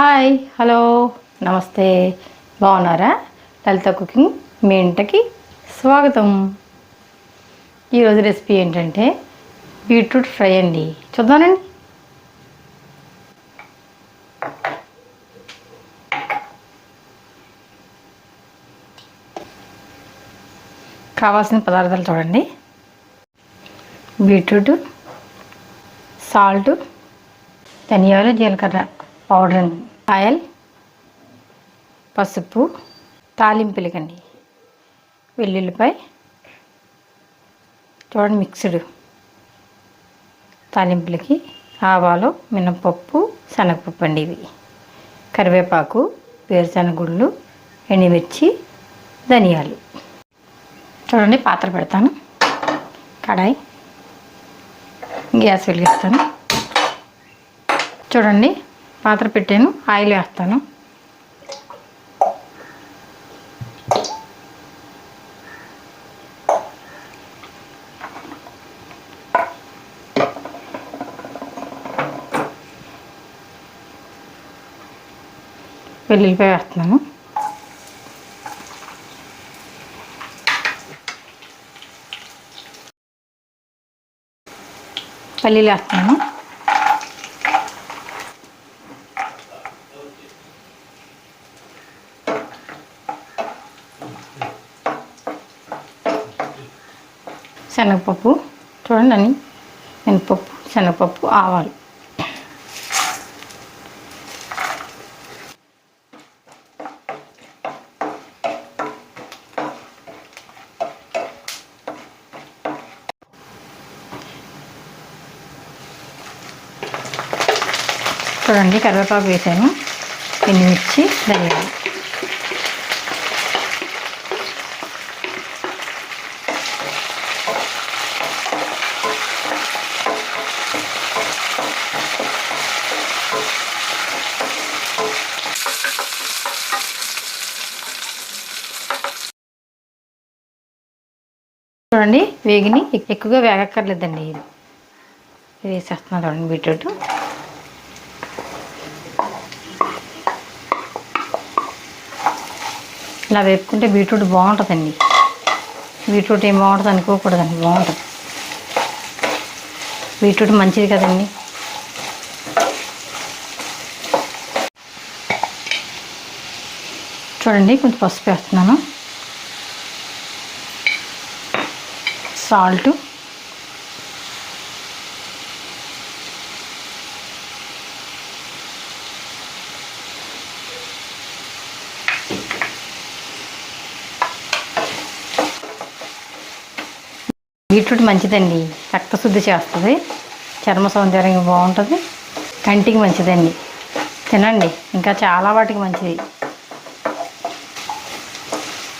Hi hello నమస్తే బాగున్నారా? లలిత cooking మీ ఇంటికి స్వాగతం. ఈరోజు రెసిపీ ఏంటంటే బీట్రూట్ ఫ్రై అండి. చూద్దానండి. కావాల్సిన పదార్థాలు చూడండి. బీట్రూట్, సాల్ట్, ధనియాలు, జీలకర్ర పౌడర్, ఆయిల్, పసుపు, తాలింపులకండి వెల్లుల్లిపాయ చూడండి, మిక్స్డ్ తాలింపులకి ఆవాలు, మినపప్పు, శనగపప్పు అండి. ఇవి కరివేపాకు, వేరుశనగుళ్ళు, ఎండుమిర్చి, ధనియాలు. చూడండి, పాత్ర పెడతాను. కడాయి, గ్యాస్ వెలిగిస్తాను. చూడండి, పాత్ర పెట్టాను. ఆయిల్ వేస్తాను. వెల్లుల్లిపాయ వేస్తున్నాను. పల్లీలు వేస్తున్నాను. శనగపప్పు చూడండి, అన్ని మినపప్పు, శనగపప్పు, ఆవాలు. చూడండి, కరివేపాకు వేసాను, ఎండుమిర్చి, ధనియాలు. చూడండి, వేగిని ఎక్కువగా వేగక్కర్లేదండి. ఇది వేసేస్తున్నాను. చూడండి, బీట్రూట్ ఇలా వేపుకుంటే బీట్రూట్ బాగుంటుందండి. బీట్రూట్ ఏం బాగుంటుంది అనుకోకూడదండి, బాగుంటుంది. బీట్రూట్ మంచిది కదండి. చూడండి, కొంచెం పసుపు వేస్తున్నాను, సాల్ట్, బీట్రూట్ మంచిదండి, రక్తశుద్ధి చేస్తుంది, చర్మ సౌందర్యంగా బాగుంటుంది, కంటికి మంచిదండి. తినండి, ఇంకా చాలా వాటికి మంచిది.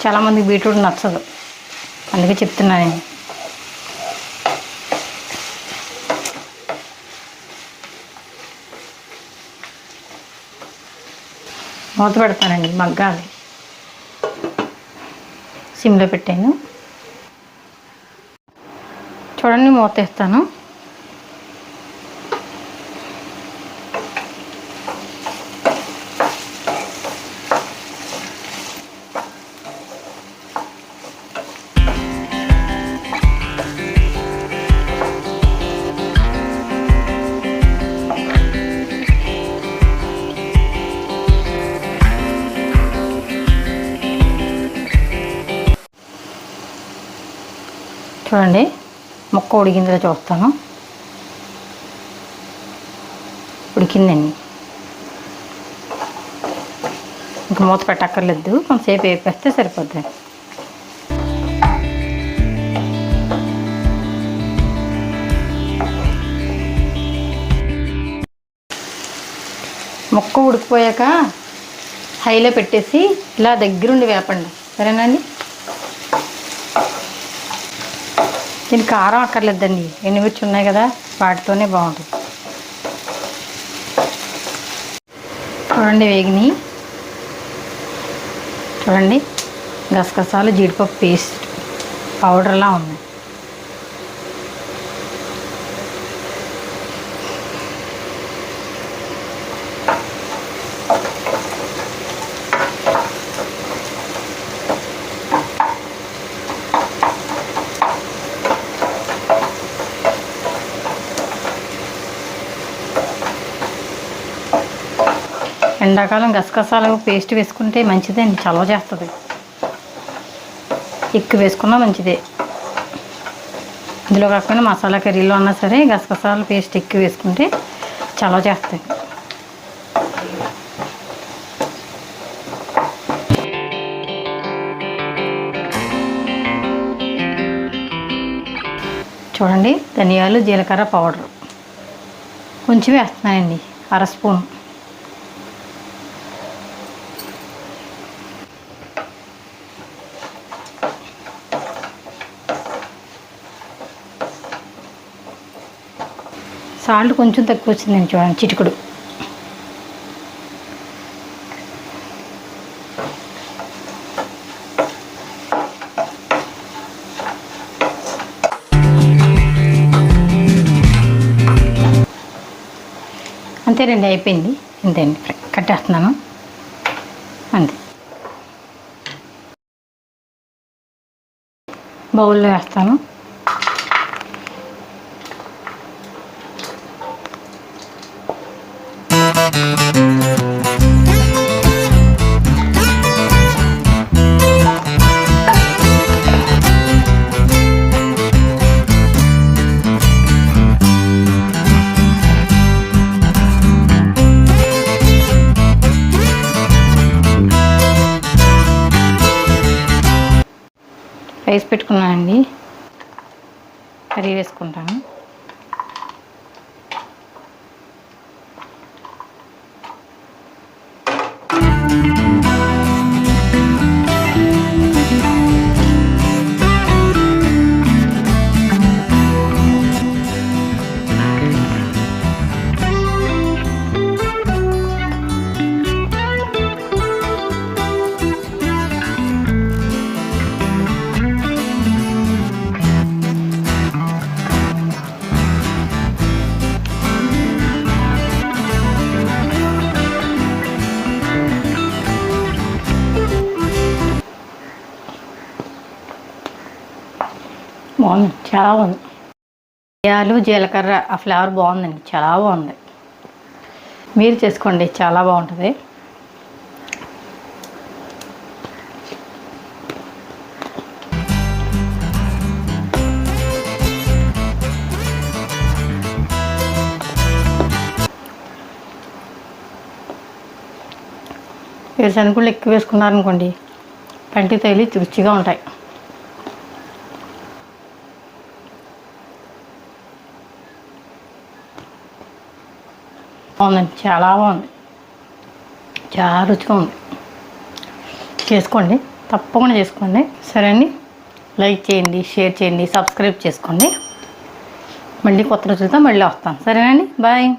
చాలామందికి బీట్రూట్ నచ్చదు, అందుకే చెప్తున్నాను నేను. మూత పెడతానండి, మగ్గాలి. సిమ్లో పెట్టాను. చూడండి, మూత వేస్తాను. చూడండి, ముక్క ఉడికిందిగా చూస్తాను. ఉడికిందండి. ఇంకా మూత పెట్టక్కర్లేదు, కొంతసేపు వేపేస్తే సరిపోద్ది. ముక్క ఉడికిపోయాక హైలో పెట్టేసి ఇలా దగ్గరుండి వేపండి, సరేనండి. దీనికి కారం అక్కర్లేదండి, ఎండుమిర్చి ఉన్నాయి కదా, వాటితోనే బాగుంటుంది. చూడండి, వేగిని. చూడండి, గసగసాలు, జీడిపప్పు పేస్ట్ పౌడర్లా ఉంది. ఎండాకాలం గసగసాలు పేస్ట్ వేసుకుంటే మంచిదండి, చలవ చేస్తుంది. ఎక్కువ వేసుకున్నా మంచిదే. ఇందులో కాకపోయినా మసాలా కర్రీలో అన్నా సరే గసగసాల పేస్ట్ ఎక్కువ వేసుకుంటే చలవ చేస్తుంది. చూడండి, ధనియాలు జీలకర్ర పౌడర్ కొంచెం వేస్తున్నానండి, 1/2 స్పూన్. సాల్ట్ కొంచెం తక్కువ వచ్చిందండి, చూడండి, చిటికుడు. అంతేనండి, అయిపోయింది. అంతేండి, కట్టేస్తున్నాను అంతే. బౌల్లో వేస్తాను. రైస్ పెట్టుకున్నానండి, కర్రీ వేసుకుంటాను. బాగుంది, చాలా బాగుంది. ధనియాలు జీలకర్ర ఆ ఫ్లేవర్ బాగుందండి, చాలా బాగుంది. మీరు చేసుకోండి, చాలా బాగుంటుంది. వేరుశనగలు ఎక్కువ వేసుకున్నారనుకోండి, పంటికి తగిలి రుచిగా ఉంటాయి. బాగుందండి, చాలా బాగుంది, చాలా రుచిగా ఉంది. చేసుకోండి, తప్పకుండా చేసుకోండి. సరే అండి, లైక్ చేయండి, షేర్ చేయండి, సబ్స్క్రైబ్ చేసుకోండి. మళ్ళీ కొత్త రుచులతో మళ్ళీ వస్తాను. సరేనండి, బాయ్.